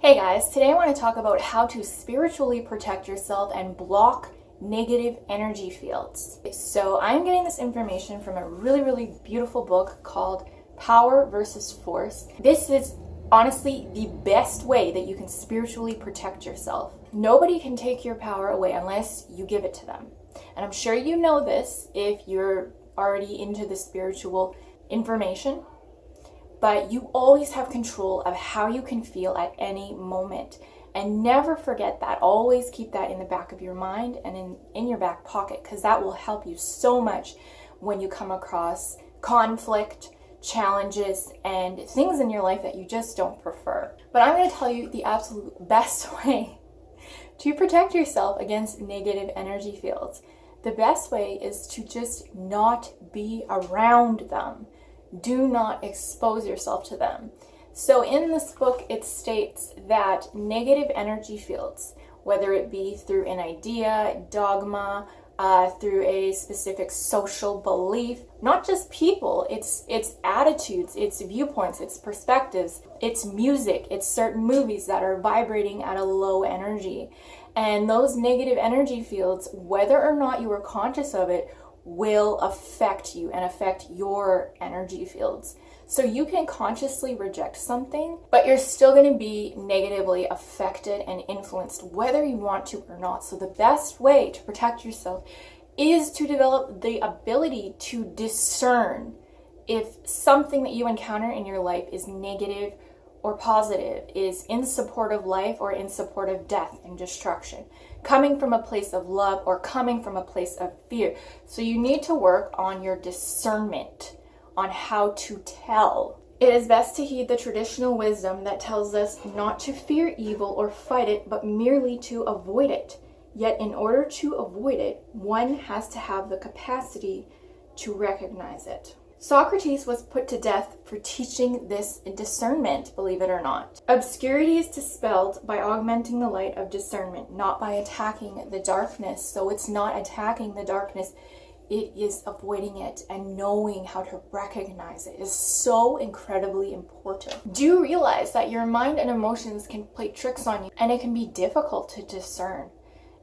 Hey guys, today I want to talk about how to spiritually protect yourself and block negative energy fields. So I'm getting this information from a really beautiful book called Power versus Force. This is honestly the best way that you can spiritually protect yourself. Nobody can take your power away unless you give it to them. And I'm sure you know this if you're already into the spiritual information. But you always have control of how you can feel at any moment. And never forget that. Always keep that in the back of your mind and in your back pocket, because that will help you so much when you come across conflict, challenges, and things in your life that you just don't prefer. But I'm going to tell you the absolute best way to protect yourself against negative energy fields. The best way is to just not be around them. Do not expose yourself to them. So in this book, it states that negative energy fields, whether it be through an idea, dogma, through a specific social belief, not just people, it's attitudes, it's viewpoints, it's perspectives, it's music, it's certain movies that are vibrating at a low energy. And those negative energy fields, whether or not you are conscious of it, will affect you and affect your energy fields. So you can consciously reject something, but you're still going to be negatively affected and influenced whether you want to or not. So the best way to protect yourself is to develop the ability to discern if something that you encounter in your life is negative or positive, is in support of life or in support of death and destruction, coming from a place of love or coming from a place of fear. So you need to work on your discernment on how to tell. It is best to heed the traditional wisdom that tells us not to fear evil or fight it, but merely to avoid it. Yet in order to avoid it, one has to have the capacity to recognize it. Socrates was put to death for teaching this discernment, believe it or not. Obscurity is dispelled by augmenting the light of discernment, not by attacking the darkness. So it's not attacking the darkness, it is avoiding it and knowing how to recognize it is so incredibly important. Do realize that your mind and emotions can play tricks on you, and it can be difficult to discern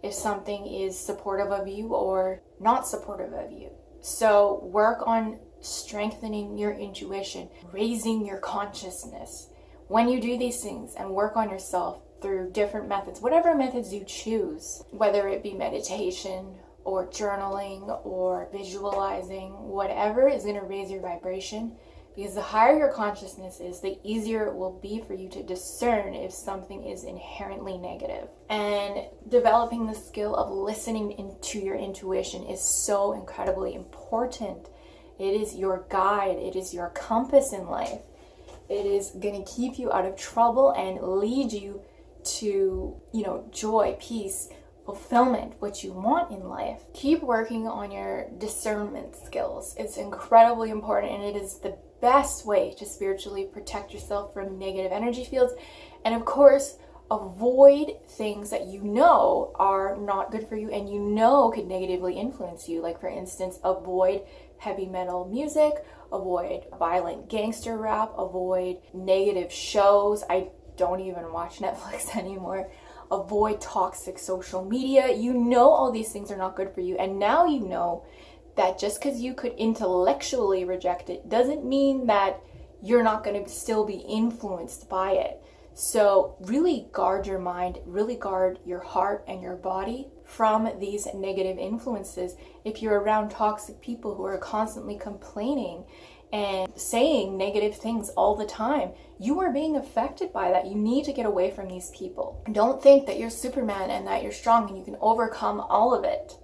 if something is supportive of you or not supportive of you. So work on strengthening your intuition, raising your consciousness. When you do these things and work on yourself through different methods, whatever methods you choose, whether it be meditation or journaling or visualizing, whatever is going to raise your vibration, because the higher your consciousness is, the easier it will be for you to discern if something is inherently negative. And developing the skill of listening into your intuition is so incredibly important. It is your guide. It is your compass in life. It is going to keep you out of trouble and lead you to, joy, peace, fulfillment, what you want in life. Keep working on your discernment skills. It's incredibly important, and it is the best way to spiritually protect yourself from negative energy fields. And of course, avoid things that you know are not good for you and you know could negatively influence you. Like, for instance, avoid heavy metal music, avoid violent gangster rap, avoid negative shows. I don't even watch Netflix anymore. Avoid toxic social media. You know all these things are not good for you, and now you know that just because you could intellectually reject it doesn't mean that you're not going to still be influenced by it. So really guard your mind, really guard your heart and your body from these negative influences. If you're around toxic people who are constantly complaining and saying negative things all the time, you are being affected by that. You need to get away from these people. Don't think that you're Superman and that you're strong and you can overcome all of it.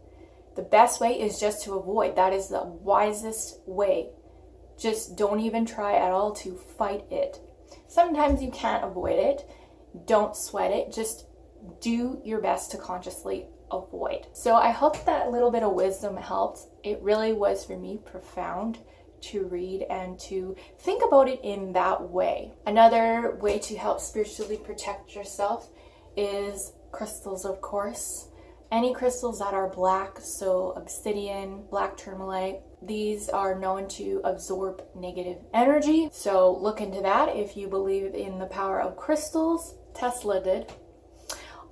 The best way is just to avoid. That is the wisest way. Just don't even try at all to fight it. Sometimes you can't avoid it. Don't sweat it. Just do your best to consciously avoid. So I hope that little bit of wisdom helped. It really was, for me, profound to read and to think about it in that way. Another way to help spiritually protect yourself is crystals, of course. Any crystals that are black, so obsidian, black tourmaline, these are known to absorb negative energy. So look into that if you believe in the power of crystals. Tesla did.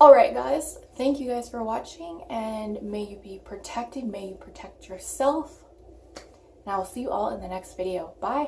Alright guys, thank you guys for watching, and may you be protected, may you protect yourself, and I will see you all in the next video. Bye!